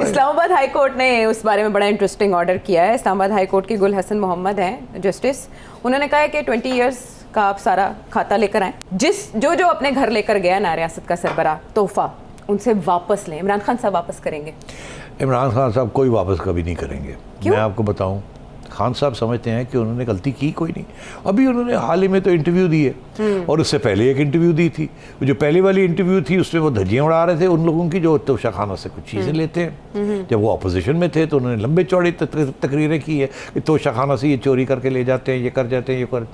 इस्लामाबाद हाई कोर्ट ने उस बारे में बड़ा इंटरेस्टिंग ऑर्डर किया है। इस्लामाबाद हाई कोर्ट के गुल हसन मोहम्मद हैं जस्टिस, उन्होंने कहा है कि 20 ईयर्स का आप सारा खाता लेकर आए, जो अपने घर लेकर गया ना रियासत का सरबराह तोहफा, उनसे वापस लें। इमरान खान साहब वापस करेंगे? इमरान खान साहब कोई वापस कभी नहीं करेंगे। क्यों? मैं आपको बताऊं, खान साहब समझते हैं कि उन्होंने गलती की कोई नहीं। अभी उन्होंने हाल ही में तो इंटरव्यू दी है और उससे पहले एक इंटरव्यू दी थी। जो पहले वाली इंटरव्यू थी उसमें वो धज्जियाँ उड़ा रहे थे उन लोगों की जो तोशा खाना से कुछ चीज़ें लेते हैं। जब वो अपोजिशन में थे तो उन्होंने लंबे चौड़ी तकरीरें की है कि तोशा खाना से ये चोरी करके ले जाते हैं, ये कर जाते हैं, ये कर।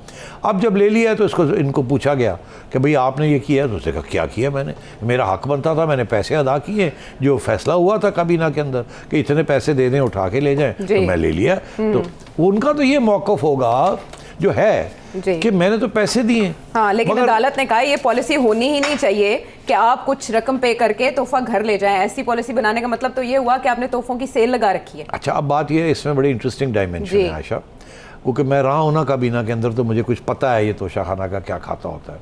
अब जब ले लिया है तो इसको इनको पूछा गया कि भाई आपने ये किया, तो उसने कहा क्या किया मैंने, मेरा हक बनता था, मैंने पैसे अदा किए, जो फैसला हुआ था काबीना के अंदर कि इतने पैसे दे दें उठा के ले जाएं, तो मैं ले लिया। तो उनका तो ये मौक़िफ़ होगा जो है कि मैंने तो पैसे दिए। हाँ, लेकिन अदालत ने कहा ये पॉलिसी होनी ही नहीं चाहिए कि आप कुछ रकम पे करके तोहफा घर ले जाएं। ऐसी पॉलिसी बनाने का मतलब तो ये हुआ कि आपने तोहफों की सेल लगा रखी है। अच्छा, अब बात ये है, इसमें बड़ी इंटरेस्टिंग डायमेंशन है आयशा, क्योंकि मैं रहा हूँ ना काबीना के अंदर, तो मुझे कुछ पता है ये तोशा खाना का क्या खाता होता है।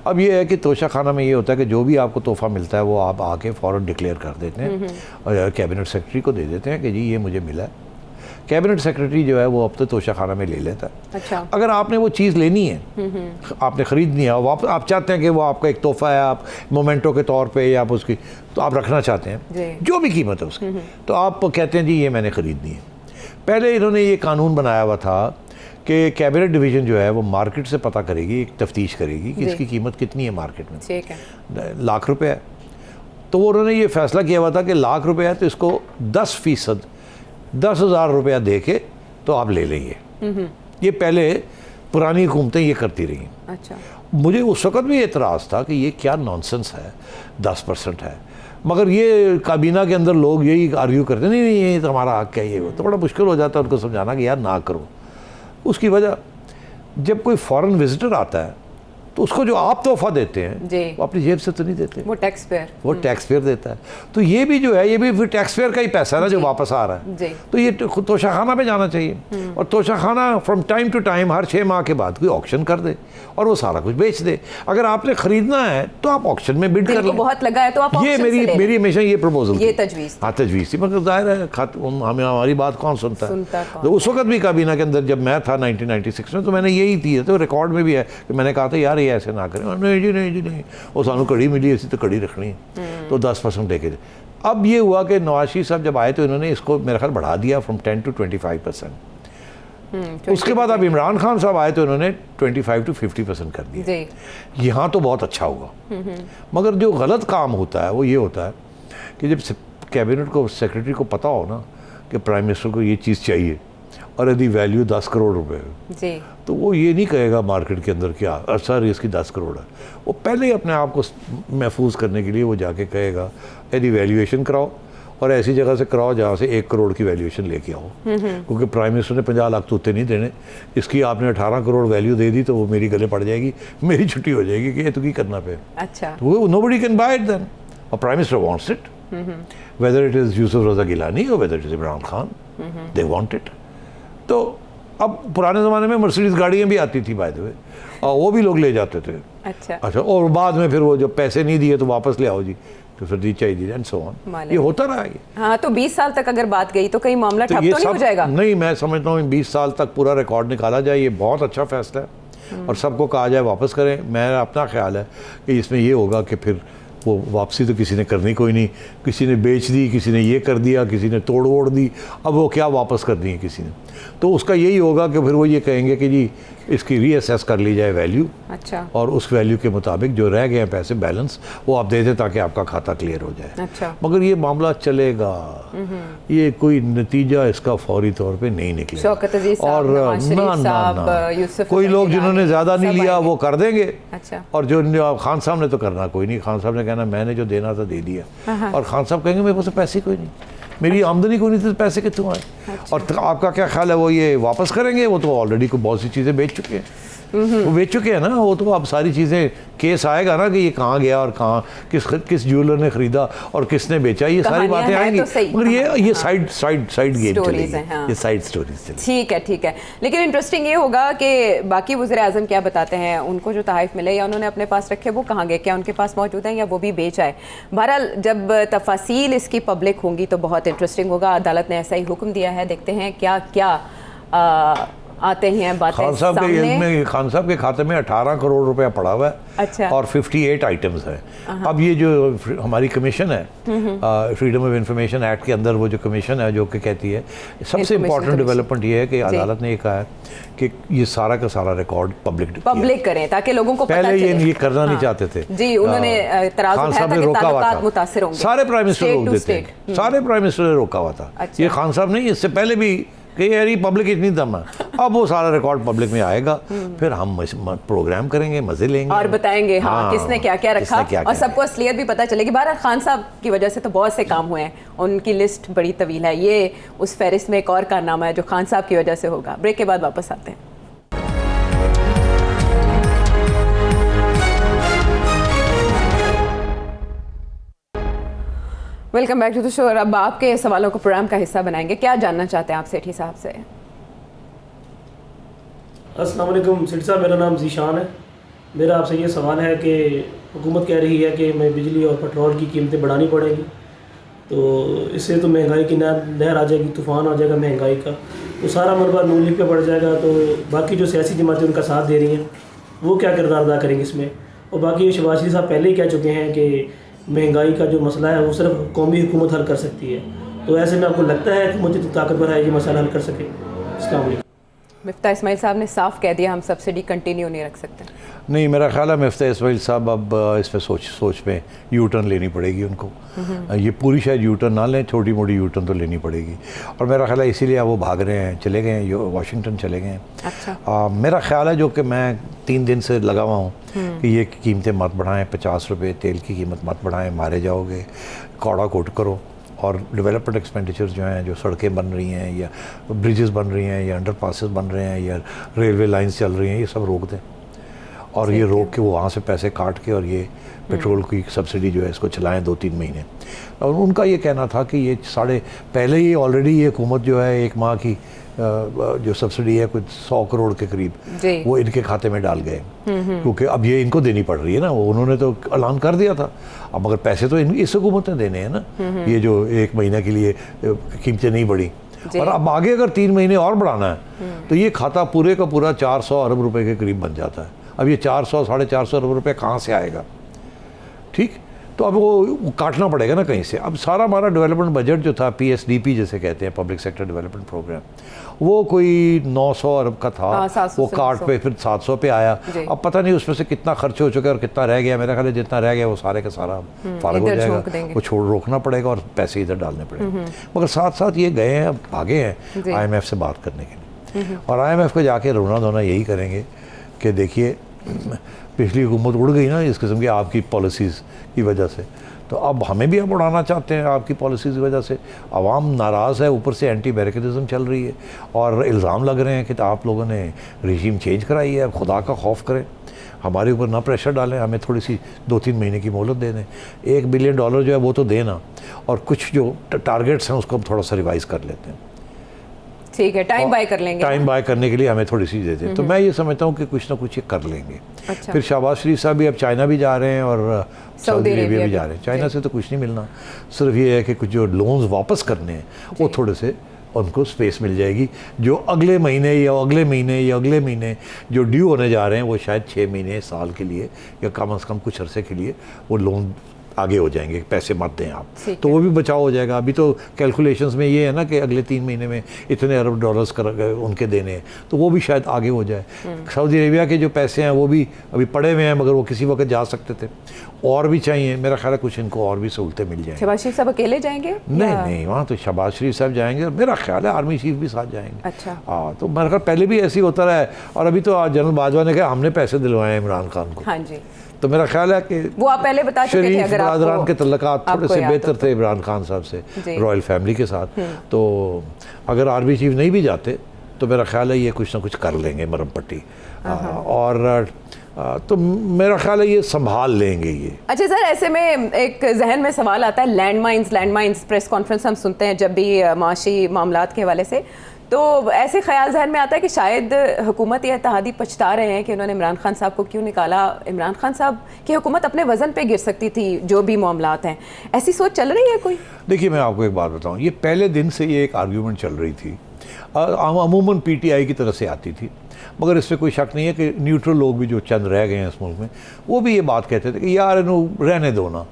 अब ये है कि तोशा खाना में ये होता है कि जो भी आपको तोहफा मिलता है वो आप आके फ़ौरन डिक्लेयर कर देते हैं और कैबिनेट सेक्रेटरी को दे देते हैं कि जी ये मुझे मिला है। कैबिनेट सेक्रेटरी जो है वो अब तो तोशा खाना में ले लेता है। अच्छा। अगर आपने वो चीज़ लेनी है, आपने ख़रीदनी है, आप चाहते हैं कि वो आपका एक तोहफा है, आप मोमेंटो के तौर पे या आप उसकी तो आप रखना चाहते हैं, जो भी कीमत है उसकी, तो आप कहते हैं जी ये मैंने ख़रीदनी है। पहले इन्होंने ये कानून बनाया हुआ था कि कैबिनेट डिवीज़न जो है वो मार्केट से पता करेगी, एक तफ्तीश करेगी कि इसकी कीमत कितनी है मार्केट में। ठीक है। लाख रुपये है, तो वो उन्होंने ये फैसला किया हुआ था कि लाख रुपये है तो इसको 10% 10,000 रुपया दे के तो आप ले लेंगे। ये पहले पुरानी हुकूमतें ये करती रही। अच्छा। मुझे उस वक़्त भी एतराज़ था कि ये क्या नॉनसेंस है, 10% है, मगर ये काबीना के अंदर लोग यही आर्ग्यू करते नहीं नहीं ये तो हमारा हक है, ये वो तो बड़ा मुश्किल हो जाता है उनको समझाना कि यार ना करो। उसकी वजह, जब कोई फॉरेन विजिटर आता है तो उसको जो आप तोहफा देते हैं वो अपनी जेब से तो नहीं देते, वो टैक्स पेयर, वो टैक्स पेयर देता है। तो ये भी जो है ये भी फिर टैक्स पेयर का ही पैसा है ना जो वापस आ रहा है। तो ये तोशा खाना पे जाना चाहिए और तोशा खाना फ्रॉम टाइम टू टाइम हर 6 माह के बाद कोई ऑक्शन कर दे और वो सारा कुछ बेच दे। अगर आपने खरीदना है तो आप ऑक्शन में बिड कर लो। बहुत लगा है तो आप ये मेरी हमेशा ये प्रपोजल, ये तजवीज़, हाँ तजवीज़ थी, मगर जाहिर है हमें हमारी बात कौन सुनता है। तो उस वक्त भी काबीना के अंदर जब मैं था 1996 में तो मैंने यही थी, तो रिकॉर्ड में भी है कि मैंने कहा था यार ये ऐसे ना करें। नहीं जी नहीं, वो सानू कड़ी मिली, ऐसी तो कड़ी रखनी है, तो 10% लेके। अब ये हुआ कि नवाज शरीफ साहब जब आए तो इन्होंने इसको मेरा ख्याल बढ़ा दिया फ्रॉम 10 to 25%। उसके बाद अब इमरान खान साहब आए तो इन्होंने 25 to 50% कर दिया। यहाँ तो बहुत अच्छा हुआ, मगर जो गलत काम होता है वो ये होता है कि जब कैबिनेट को सेक्रेटरी को पता हो ना कि प्राइम मिनिस्टर को ये चीज़ चाहिए और यदि वैल्यू 10 करोड़ रुपए है तो वो ये नहीं कहेगा मार्केट के अंदर क्या सर इसकी 10 करोड़ है। वो पहले ही अपने आप को महफूज करने के लिए वो जाके कहेगा यदि वैल्यूएशन कराओ और ऐसी जगह से कराओ जहाँ से 1 करोड़ की वैल्यूएशन लेके आओ, क्योंकि प्राइम मिनिस्टर ने 50 लाख तोते नहीं देने, इसकी आपने 18 करोड़ वैल्यू दे दी तो वो मेरी गले पड़ जाएगी, मेरी छुट्टी हो जाएगी कि ये तो की करना पे। अच्छा। तो वो nobody can buy it then, और prime minister wants it, whether it is Yusuf Raza Gilani और whether it is Imran Khan, they want it. तो अब पुराने ज़माने में मर्सिडीज़ गाड़ियाँ भी आती थी बाय द वे, और वो भी लोग ले जाते थे। अच्छा, और बाद में फिर वो जब पैसे नहीं दिए तो वापस ले आओ जी, तो फिर दी चाहिए एंड सो ऑन, ये होता रहा है। हाँ, तो 20 साल तक अगर बात गई तो कहीं मामला ठप तो नहीं हो जाएगा? नहीं, मैं समझता हूँ 20 साल तक पूरा रिकॉर्ड निकाला जाए, ये बहुत अच्छा फैसला है और सबको कहा जाए वापस करें। मेरा अपना ख्याल है कि इसमें ये होगा कि फिर वो वापसी तो किसी ने करनी कोई नहीं, किसी ने बेच दी, किसी ने ये कर दिया, किसी ने तोड़ वोड़ दी, अब वो क्या वापस कर दी है किसी ने, तो उसका यही होगा कि फिर वो ये कहेंगे कि जी इसकी रीअसेस कर ली जाए वैल्यू। अच्छा। और उस वैल्यू के मुताबिक जो रह गए हैं पैसे बैलेंस वो आप दे दें ताकि आपका खाता क्लियर हो जाए। अच्छा। मगर ये मामला चलेगा, ये कोई नतीजा इसका फौरी तौर पे नहीं निकलेगा। और ना कोई लोग जिन्होंने ज़्यादा नहीं लिया वो कर देंगे। अच्छा। और जो खान साहब ने तो करना कोई नहीं, खान साहब ने कहना मैंने जो देना था दे दिया, और खान साहब कहेंगे मेरे पास पैसे कोई नहीं, मेरी आमदनी कोई नहीं थी तो पैसे कितने आए। अच्छा। और आपका क्या ख्याल है वो ये वापस करेंगे? वो तो ऑलरेडी को बहुत सी चीज़ें बेच चुके हैं, वो बेच चुके हैं ना, वो तो अब सारी चीज़ें केस आएगा ना कि ये कहाँ गया और कहाँ किस ज्वेलर ने खरीदा और किसने बेचा, ये सारी बातें आएंगी। मगर ये साइड गेम चलेगी, ये साइड स्टोरीज चलेगी। ठीक है, ठीक है। लेकिन इंटरेस्टिंग ये होगा कि बाकी वज़ीर आज़म क्या बताते हैं, उनको जो तहफ़ मिले या उन्होंने अपने पास रखे वो कहाँ गए, क्या उनके पास मौजूद हैं या वो भी बेच आए। बहरहाल जब तफासील इसकी पब्लिक होंगी तो बहुत इंटरेस्टिंग होगा। अदालत ने ऐसा ही हुक्म दिया है, देखते हैं क्या क्या आते हैं बातें खान साहब के सामने। इसमें खान साहब के खाते में 18 करोड़ रुपया पड़ा हुआ है। अच्छा। और 58 आइटम्स हैं। अब ये जो हमारी कमीशन है, फ्रीडम ऑफ इंफॉर्मेशन एक्ट के अंदर वो जो कमीशन है जो कि कहती है, सबसे इम्पोर्टेंट डेवलपमेंट ये है कि अदालत ने ये कहा है कि ये सारा का सारा रिकॉर्ड पब्लिक करें ताकि लोगों को पहले ये करना नहीं चाहते थे जी। उन्होंने इतराज़ खान उठाया साहब था ने कि रोका हुआ ताल्लुकात था, मुतासिर होंगे, सारे प्राइम मिनिस्टर रोक देते हैं, सारे प्राइम मिनिस्टर ने रोका हुआ था। अच्छा। ये खान साहब नहीं, इससे पहले भी कि यार ये पब्लिक इतनी दम है। अब वो सारा रिकॉर्ड पब्लिक में आएगा, फिर हम प्रोग्राम करेंगे, मजे लेंगे और बताएंगे हाँ किसने क्या क्या रखा, और सबको असलियत भी पता चलेगी। बहरहाल खान साहब की वजह से तो बहुत से काम हुए हैं, उनकी लिस्ट बड़ी तवील है। ये उस फहरिस्त में एक और कारनामा है जो खान साहब की वजह से होगा। ब्रेक के बाद वापस आते हैं। Welcome back to the show. और अब आपके सवालों को प्रोग्राम का हिस्सा बनाएंगे। क्या जानना चाहते हैं आप सेठी साहब से? अस्सलाम वालेकुम सेठ साहब, मेरा नाम ज़ीशान है। मेरा आपसे ये सवाल है कि हुकूमत कह रही है कि मैं बिजली और पेट्रोल की कीमतें बढ़ानी पड़ेंगी, तो इससे तो महंगाई की लहर आ जाएगी, तूफ़ान आ जाएगा महंगाई का, तो सारा मलबा नून लीग पे पड़ जाएगा। तो बाकी जो सियासी जमातें उनका साथ दे रही हैं वो क्या किरदार अदा करेंगे इसमें? और बाकी शहबाज शरीफ साहब पहले ही कह चुके हैं कि महंगाई का जो मसला है वो सिर्फ कौमी हुकूमत हल कर सकती है, तो ऐसे में आपको लगता है कि हुकूमत ताकतवर है ये मसला हल कर सके? अस्सलाम वालेकुम। मिफ्ता इस्माइल साहब ने साफ कह दिया हम सब्सिडी कंटिन्यू नहीं रख सकते। नहीं, मेरा ख्याल है मिफ्ता इस्माइल साहब अब इस पर सोच में यू टर्न लेनी पड़ेगी उनको। ये पूरी शायद यू टर्न ना लें, छोटी मोटी यू टर्न तो लेनी पड़ेगी। और मेरा ख्याल है इसीलिए वो भाग रहे हैं, चले गए हैं, वाशिंगटन चले गए हैं। अच्छा। मेरा ख्याल है जो कि मैं 3 दिन से लगा हुआ हूँ कि ये कीमतें मत बढ़ाएं, 50 रुपये तेल की कीमत मत बढ़ाएं, मारे जाओगे, कौड़ा कोट करो। और डेवलपमेंट एक्सपेंडिचर जो हैं, जो सड़कें बन रही हैं या ब्रिजेस बन रही हैं या अंडर पासेस बन रहे हैं या रेलवे लाइंस चल रही हैं, ये सब रोक दें। और ये रोक के वो वहाँ से पैसे काट के और ये पेट्रोल की सब्सिडी जो है इसको चलाएं 2-3 महीने। और उनका ये कहना था कि ये पहले ही ऑलरेडी ये हुकूमत जो है 1 माह की जो सब्सिडी है कुछ 100 करोड़ के करीब वो इनके खाते में डाल गए, क्योंकि अब ये इनको देनी पड़ रही है ना। वो उन्होंने तो ऐलान कर दिया था, अब मगर पैसे तो इस हुकूमत ने देने हैं ना। ये जो 1 महीने के लिए कीमतें नहीं बढ़ी, और अब आगे अगर 3 महीने और बढ़ाना है तो ये खाता पूरे का पूरा 400 अरब रुपए के करीब बन जाता है। अब ये 400-450 अरब रुपये कहाँ से आएगा? ठीक, तो अब वो काटना पड़ेगा ना कहीं से। अब सारा हमारा डेवलपमेंट बजट जो था, PSDP जैसे कहते हैं, पब्लिक सेक्टर डेवलपमेंट प्रोग्राम, वो कोई 900 अरब का था, वो काट पे फिर 700 पे आया। अब पता नहीं उसमें से कितना खर्च हो चुका है और कितना रह गया। मेरा ख्याल है जितना रह गया वो सारे का सारा फारग हो जाएगा, वो रोकना पड़ेगा और पैसे इधर डालने पड़ेंगे। मगर साथ साथ ये गए हैं, अब आगे हैं IMF से बात करने के लिए, और IMF को जाके रोना धोना यही करेंगे कि देखिए पिछली हुकूमत उड़ गई ना इस किस्म की आपकी पॉलिसीज़ की वजह से, तो अब हमें भी अब उड़ाना चाहते हैं आपकी पॉलिसीज़ की वजह से। आवाम नाराज़ है, ऊपर से एंटी बैरिकेडिज्म चल रही है और इल्ज़ाम लग रहे हैं कि आप लोगों ने रजीम चेंज कराई है। खुदा का खौफ करें, हमारे ऊपर ना प्रेशर डालें, हमें थोड़ी सी 2-3 महीने की मोहलत दे दें। $1 बिलियन जो है वो तो देना, और कुछ जो टारगेट्स हैं उसको हम थोड़ा सा रिवाइज़ कर लेते हैं। ठीक है, टाइम बाय कर लेंगे, टाइम बाय करने के लिए हमें थोड़ी सी दे दें। तो मैं ये समझता हूँ कि कुछ ना कुछ ये कर लेंगे। अच्छा। फिर शहबाज शरीफ साहब भी अब चाइना भी जा रहे हैं और सऊदी अरेबिया भी जा रहे हैं। चाइना से तो कुछ नहीं मिलना, सिर्फ ये है कि कुछ जो लोन्स वापस करने हैं वो थोड़े से उनको स्पेस मिल जाएगी। जो अगले महीने या अगले महीने या अगले महीने जो ड्यू होने जा रहे हैं वो शायद 6 महीने साल के लिए या कम से कम कुछ अरसे के लिए वो लोन आगे हो जाएंगे। पैसे मत दें आप, तो वो भी बचाव हो जाएगा। अभी तो कैलकुलेशंस में ये है ना कि अगले 3 महीने में इतने अरब डॉलर्स कर उनके देने हैं, तो वो भी शायद आगे हो जाए। सऊदी अरेबिया के जो पैसे हैं वो भी अभी पड़े हुए हैं, मगर वो किसी वक्त जा सकते थे, और भी चाहिए। मेरा ख्याल है कुछ इनको और भी सहूलतें मिल जाएंगी। शहबाज शरीफ साहब अकेले जाएंगे? नहीं, वहाँ तो शहबाज शरीफ साहब जाएंगे, मेरा ख्याल है आर्मी चीफ भी साथ जाएंगे। अच्छा। हाँ, तो मेरा ख्याल पहले भी ऐसे ही होता रहा है, और अभी तो जनरल बाजवा ने कहा हमने पैसे दिलवाए हैं इमरान खान को। हाँ जी, तो मेरा ख्याल है कि वो आप पहले बता चुके थे। अगर बरादरान के तल्लुकात थोड़े से बेहतर थे इमरान खान साहब से, रॉयल फैमिली के साथ। तो अगर आर्मी चीफ नहीं भी जाते तो मेरा ख्याल है ये कुछ ना कुछ कर लेंगे, मरम पट्टी। और तो मेरा ख्याल है ये संभाल लेंगे ये। अच्छा सर, ऐसे में एक जहन में सवाल आता है, लैंडमाइंस प्रेस कॉन्फ्रेंस हम सुनते हैं जब भी माशी मामलात के हवाले से, तो ऐसे ख्याल जहन में आता है कि शायद हुकूमत या इत्तेहादी पछता रहे हैं कि उन्होंने इमरान खान साहब को क्यों निकाला। इमरान खान साहब की हुकूमत अपने वजन पे गिर सकती थी जो भी मामलात हैं, ऐसी सोच चल रही है कोई? देखिए मैं आपको एक बात बताऊं, ये पहले दिन से ये एक आर्ग्यूमेंट चल रही थी। अमूमन पीटीआई की तरफ से आती थी, मगर इसमें कोई शक नहीं है कि न्यूट्रल लोग भी जो चंद रह गए हैं इस मुल्क में, वो भी ये बात कहते थे कि यार इन्हों रहने दो ना,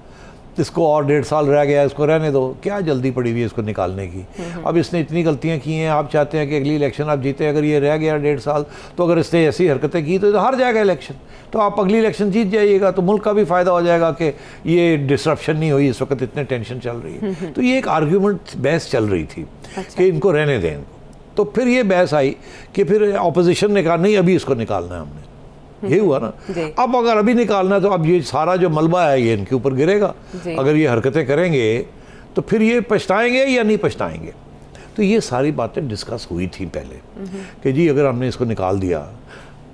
इसको और 1.5 साल रह गया, इसको रहने दो, क्या जल्दी पड़ी हुई है इसको निकालने की। अब इसने इतनी गलतियां की हैं, आप चाहते हैं कि अगली इलेक्शन आप जीते, अगर ये रह गया 1.5 साल, तो अगर इसने ऐसी हरकतें की तो हार जाएगा इलेक्शन, तो आप अगली इलेक्शन जीत जाइएगा, तो मुल्क का भी फ़ायदा हो जाएगा कि ये डिसरप्शन नहीं हुई, इस वक्त इतने टेंशन चल रही है। तो ये एक आर्ग्यूमेंट बहस चल रही थी कि इनको रहने दें इनको। तो फिर ये बहस आई कि फिर अपोजिशन ने कहा नहीं अभी इसको निकालना है हमने, ये हुआ ना। अब अगर अभी निकालना है तो अब ये सारा जो मलबा है ये इनके ऊपर गिरेगा, अगर ये हरकतें करेंगे तो फिर ये पछताएंगे या नहीं पछताएंगे। तो ये सारी बातें डिस्कस हुई थी पहले कि जी अगर हमने इसको निकाल दिया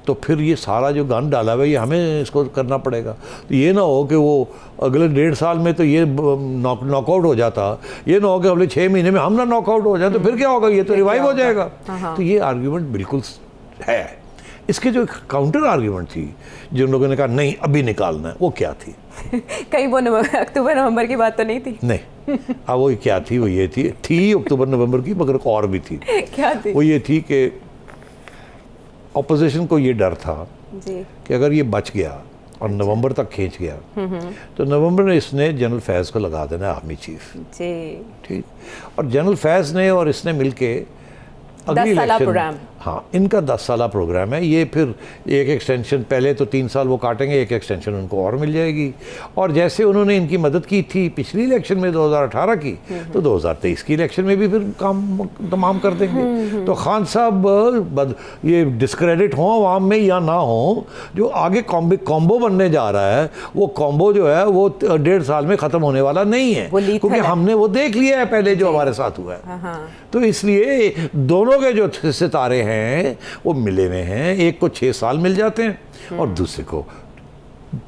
तो फिर ये सारा जो गन डाला हुआ है ये हमें इसको करना पड़ेगा। तो ये ना हो कि वो अगले 1.5 साल में तो ये नॉकआउट हो जाता, ये ना हो कि अगले 6 महीने में हम ना नॉकआउट हो जाए, तो फिर क्या होगा, ये तो रिवाइव हो जाएगा। तो ये आर्ग्यूमेंट बिल्कुल है। इसके जो काउंटर आर्ग्यूमेंट थी जिन लोगों ने कहा नहीं अभी निकालना है, वो क्या थी? कहीं वो अक्टूबर नवंबर की बात तो नहीं थी? नहीं, अब वो क्या थी? वो ये थी अक्टूबर नवंबर की, मगर और भी थी। क्या थी? वो ये थी कि ऑपोजिशन को ये डर था जी कि अगर ये बच गया और नवंबर तक खींच गया तो नवंबर में इसने जनरल फैज़ को लगा देना आर्मी चीफ जी, ठीक। और जनरल फैज़ ने और इसने मिलके 10 साला प्रोग्राम, हाँ इनका 10 साला प्रोग्राम है ये। फिर एक एक्सटेंशन, पहले तो 3 साल वो काटेंगे, एक एक्सटेंशन उनको और मिल जाएगी। और जैसे उन्होंने इनकी मदद की थी पिछली इलेक्शन में 2018 की, तो 2023 की इलेक्शन में भी फिर काम तमाम कर देंगे। तो खान साहब ये डिस्क्रेडिट हो आवाम में या ना हो, जो आगे कॉम्बो बनने जा रहा है वो कॉम्बो जो है वो 1.5 साल में ख़त्म होने वाला नहीं है, क्योंकि हमने वो देख लिया है पहले जो हमारे साथ हुआ है। तो इसलिए दोनों के जो सितारे हैं वो मिले हुए हैं, एक को 6 साल मिल जाते हैं और दूसरे को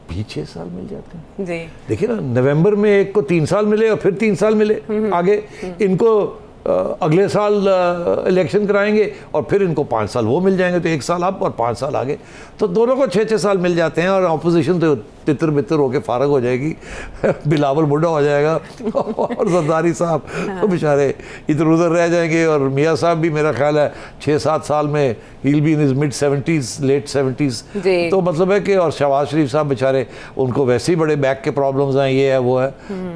भी 6 साल मिल जाते हैं जी। देखिए ना, नवंबर में एक को 3 साल मिले और फिर 3 साल मिले आगे, इनको अगले साल इलेक्शन कराएंगे और फिर इनको 5 साल वो मिल जाएंगे, तो 1 साल अब और 5 साल आगे, तो दोनों को 6-6 साल मिल जाते हैं। और अपोजिशन तो तितर बितर होके फारग हो जाएगी, बिलावल बुढ़ा हो जाएगा और जरदारी साहब तो बेचारे इधर उधर रह जाएंगे, और मियाँ साहब भी मेरा ख्याल है 6-7 साल में he'll be in his mid 70s, late 70s। तो मतलब है कि, और शहबाज शरीफ साहब बेचारे उनको वैसे ही बड़े बैक के प्रॉब्लम्स हैं, ये है वो है।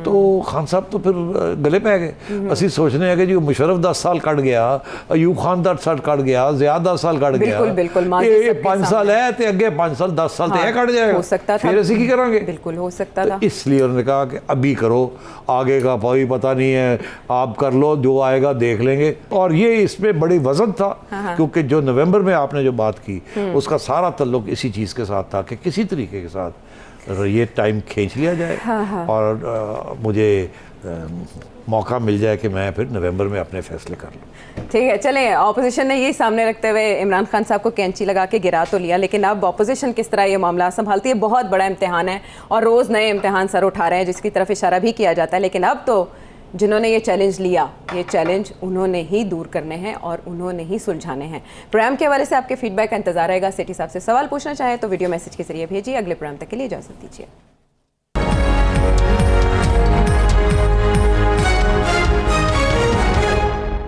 तो खान साहब तो फिर गले पै गए। असी सोचने कि जी मुशर्रफ 10 साल कट गया, अयूब खान 10 साल कट गया, ज़िया 10 साल कट गया, ये 5 साल है तो अगे 5 साल 10 साल तो कट जाएगा, हो सकता था, फिर ऐसे की करेंगे, बिल्कुल हो सकता था। इसलिए उन्होंने कहा कि अभी करो, आगे का कोई पता नहीं है, आप कर लो, जो आएगा देख लेंगे। और ये इसमें बड़ी वजन था, क्योंकि जो नवंबर में आपने जो बात की उसका सारा ताल्लुक इसी चीज़ के साथ था कि किसी तरीके के साथ ये टाइम खींच लिया जाए और मुझे मौका मिल जाए कि मैं फिर नवंबर में अपने फैसले कर लूँ। ठीक है, चलें। ऑपोजिशन ने ये सामने रखते हुए इमरान खान साहब को कैंची लगा के गिरा तो लिया, लेकिन अब ऑपोजिशन किस तरह ये मामला संभालती है, बहुत बड़ा इम्तिहान है और रोज़ नए इम्तिहान सर उठा रहे हैं, जिसकी तरफ इशारा भी किया जाता है। लेकिन अब तो जिन्होंने ये चैलेंज लिया, ये चैलेंज उन्होंने ही दूर करने हैं और उन्होंने ही सुलझाने हैं। प्रोग्राम के हवाले से आपके फीडबैक का इंतजार रहेगा। सेठी साहब से सवाल पूछना चाहें तो वीडियो मैसेज के जरिए भेजिए। अगले प्रोग्राम तक के लिए इजाज़त दीजिए।